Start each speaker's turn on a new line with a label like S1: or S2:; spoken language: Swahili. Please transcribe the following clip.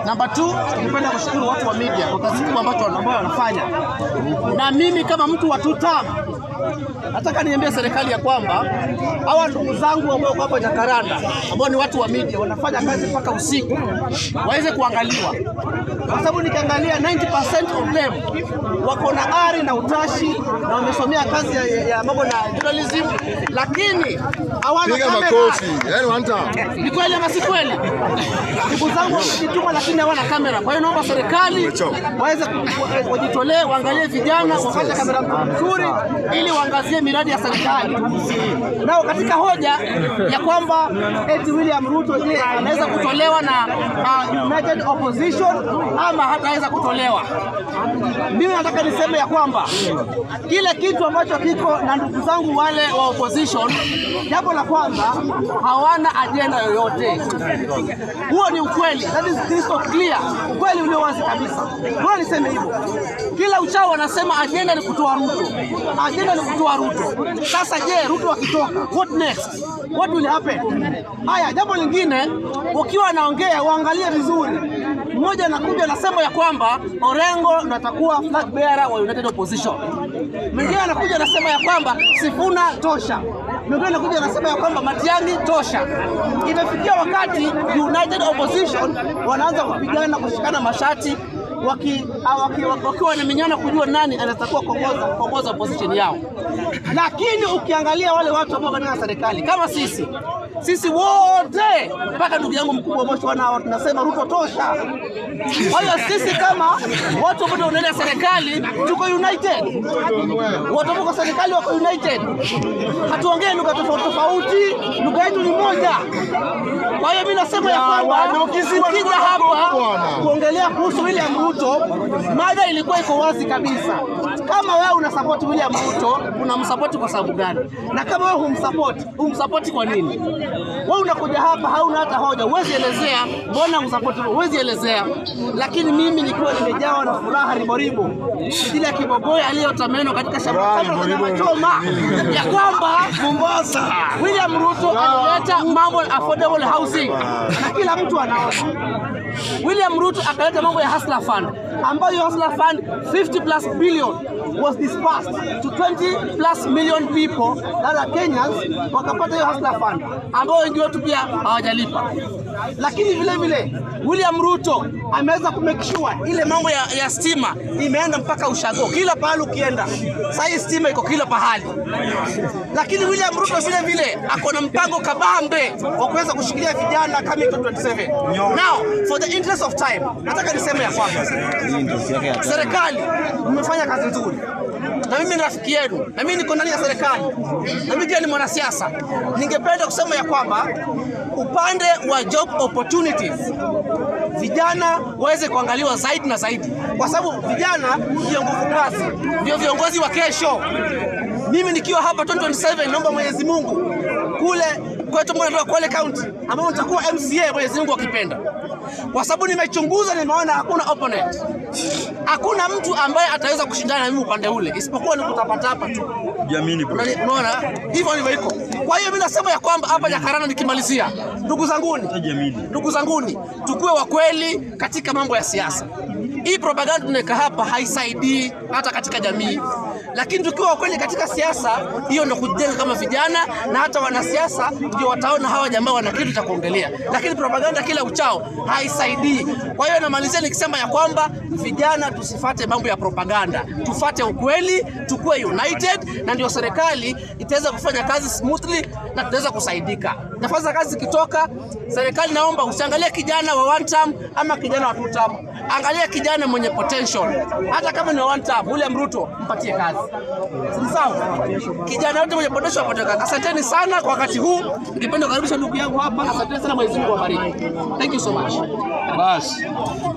S1: Number 2, ningependa kushukuru watu wa media kwa kazi kubwa ambayo wanafanya. Na mimi kama mtu wa tutam nataka niambie serikali ya kwamba hawa ndugu zangu ambao wako hapa Jacaranda ambao ni watu wa media wanafanya kazi mpaka usiku waweze kuangaliwa, kwa sababu nikiangalia 90% of them wako na ari na utashi na wamesomea kazi ya mambo na journalism, lakini hawana kamera. Ni kweli ama si kweli? Ndugu zangu wamejituma lakini hawana kamera. Kwa hiyo naomba serikali waweze kujitolea, waangalie vijana, wapate kamera nzuri ili waangazie miradi ya serikali. Nao katika hoja ya kwamba eti William Ruto je anaweza kutolewa na United Opposition ama hataweza kutolewa, mimi nataka niseme ya kwamba kile kitu ambacho kiko na ndugu zangu wale wa opposition, jambo la kwanza hawana agenda yoyote. Huo ni ukweli, that is crystal clear, ukweli ulio wazi kabisa. Bora niseme hivyo. Kila uchao wanasema agenda ni kutoa Ruto, agenda ni kutoa Ruto. Sasa je, Ruto akitoka, what next? What will happen? Haya, jambo lingine, ukiwa anaongea uangalie vizuri. Mmoja anakuja anasema ya kwamba Orengo ndo atakuwa flag bearer wa United Opposition. Mwingine anakuja anasema ya kwamba Sifuna tosha. Mwingine anakuja anasema ya kwamba Matiang'i tosha. Imefikia wakati United Opposition wanaanza kupigana, kushikana mashati, wakiwa wanamenyana kujua nani anatakiwa kuongoza opposition yao. Lakini ukiangalia wale watu ambao katika serikali kama sisi wote mpaka ndugu yangu mkubwa Moshi wanao tunasema Ruto tosha. Kwa hiyo sisi kama watu ambao wanaenda serikali tuko united. Watu ambao serikali wako united. Hatuongee lugha tofauti, lugha yetu ni moja. Kwa hiyo mimi nasema ya kwamba ukija hapa kuongelea kuhusu William Ruto, mada ilikuwa iko wazi kabisa. Kama wewe una support William Ruto, unamsupport kwa sababu gani? Na kama wewe humsupport kwa nini? Wewe unakuja hapa hauna hata hoja, huwezi elezea mbona unasupport, huwezi elezea. Lakini mimi nikiwa nimejawa na furaha riboribo, kila kibogoi aliyota meno katika shamba la machoma ya kwamba Mombasa William Ruto alileta mambo affordable housing na kila mtu anaona. William Ruto akaleta mambo ya Hustler Fund, ambayo Hustler Fund 50+ billion was dispersed to 20+ million people that Kenyans, wakapata hiyo Hustler Fund ambao wengi wetu pia hawajalipa. Lakini vile vile William Ruto ameweza kumake sure ile mambo ya stima imeenda mpaka ushago, kila pahali ukienda sasa hii stima iko kila pahali. Lakini William Ruto vile vile ako na mpango kabambe wa kuweza kushikilia vijana kama 27. Now for the interest of time nataka niseme ya kwamba serikali mmefanya kazi nzuri, na mimi ni rafiki yenu, na mimi niko ndani ya serikali, na mimi pia ni mwanasiasa. Ningependa kusema ya kwamba upande wa job opportunities vijana waweze kuangaliwa zaidi na zaidi, kwa sababu vijana ndio nguvu kazi, ndio viongozi wa kesho. Mimi nikiwa hapa 2027 naomba Mwenyezi Mungu kule kwetu Kwale County ambao nitakuwa MCA Mwenyezi Mungu akipenda, kwa sababu nimechunguza, nimeona hakuna opponent, hakuna mtu ambaye ataweza kushindana na mimi upande ule, isipokuwa ni kutapatapa tu.
S2: Jamini bro.
S1: Unaona? Hivyo ndivyo iko. Kwa hiyo mimi nasema ya kwamba hapa Jacaranda nikimalizia, ndugu zanguni, tukue wa kweli katika mambo ya siasa. Hii propaganda tunaweka hapa haisaidii hata katika jamii. Lakini tukiwa kweli katika siasa, hiyo ndio kujenga kama vijana, na hata wanasiasa ndio wataona hawa jamaa wana kitu cha kuongelea. Lakini propaganda kila uchao haisaidii. Kwa hiyo namalizia nikisema ya kwamba vijana tusifate mambo ya propaganda, tufate ukweli, tukue united, na ndio serikali itaweza kufanya kazi smoothly na tutaweza kusaidika. Nafasi za kazi zikitoka, serikali naomba usiangalie kijana wa one term ama kijana wa two term. Angalia kijana mwenye potential. Hata kama ni one term, William Ruto mpatie kazi. Si sawa? Kijana wote mwenye potential apate kazi. Asanteni sana kwa wakati huu. Ningependa kukaribisha ndugu yangu hapa. Asanteni sana, Mwenyezi Mungu awabariki. Thank you so much.
S2: Bas.